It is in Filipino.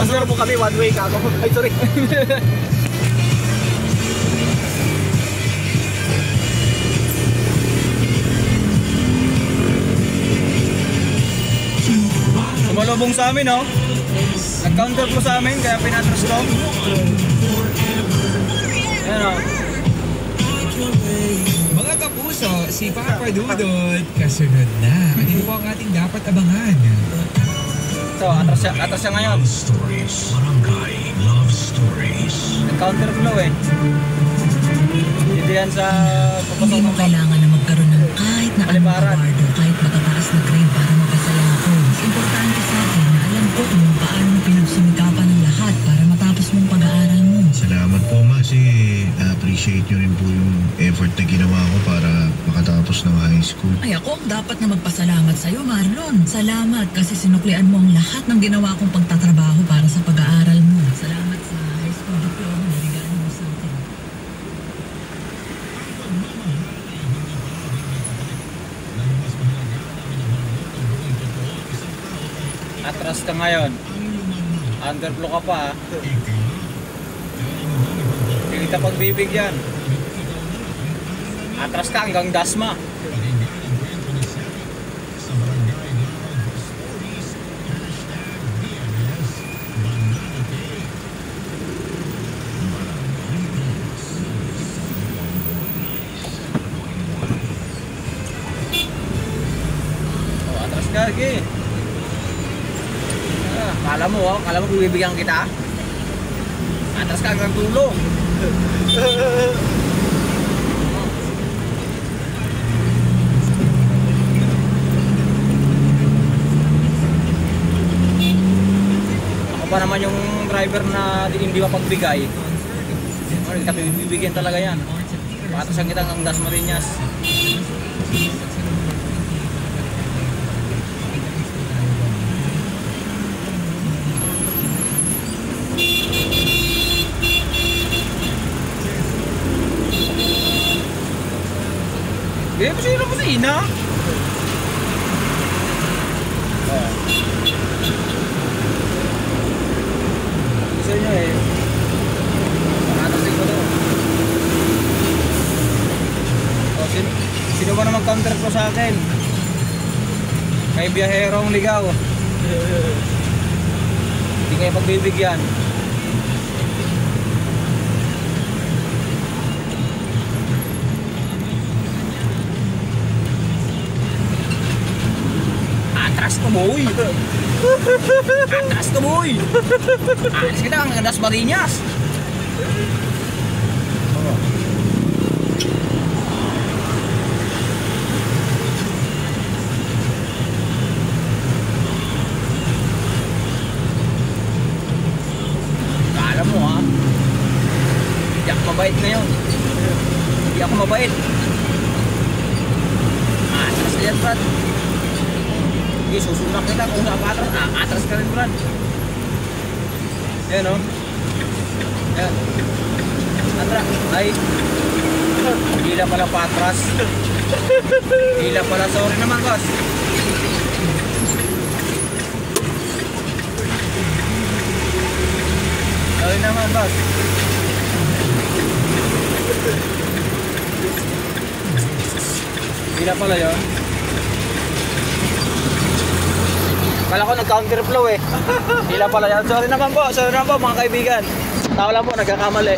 Pasok mo kami, one way ka ako. Ay, sorry. Sumalubong sa amin, oh. Nag-counter po sa amin, kaya pinatras ko. Ayan, oh. Mga kapuso, si Papa Dudut, kasunod na. Ano po ang ating dapat abangan? So, atras siya ngayon. Stories, Barangay Love Stories. Nag-counter flow, eh. Dito yan sa papasok Hindi mo ng kailangan na magkaroon ng kahit na anong Kalibaran. award o kahit matataas na grade para mapasaya ako. Mas importante sa akin na alam ko kung paano mo pinagsumikapan ng lahat para matapos mong pag-aaral mo. Salamat po, ma, kasi na-appreciate nyo rin po yung effort na ginawa ko para makatapos ng high school. Ay, ako ang dapat na magpasalamat sa'yo, Marlon. Salamat kasi sinuklian mo ang lahat ng ginawa kong pagtatrabaho para sa pag-aaral mo. Salamat sa high school diploma na regalo mo sa akin. atras ka ngayon. Underflow ka pa, ha. Hindi kita pagbibigyan. Atras ka hanggang Dasma. Oh, atras ka, Gi. Kala mo bibigyan kita? Atras ka hanggang dulo. Ako pa naman yung driver na hindi mapagbigay. Hindi ka bibigyan talaga yan. Patasan kita ng Dasmariñas. Eh, pasira mo sa ina. Gusto nyo eh. Panatasin ko to. O, sino ba naman counter ko sa akin? May biyaherong ligaw. Hindi kayo pagbibigyan. Atras ka, boy! Atras ka, boy! Atras kita ang Dasmariñas! Kala mo, ha? Hindi ako mabait ngayon. Hindi ako mabait. Atras ka yan, Brad. Sige, susunod kita kung saan atras. Atras ka rin, Brad. Ayan, o. Ayan. Atras. Ay. Hila pala patras. Hila pala. Sorry naman, boss. Sorry naman, boss. Hila pala yun. Kala ko nag-counterflow eh. Hila pala yan. Sorry naman po mga kaibigan. Tao lang po, nagkakamali.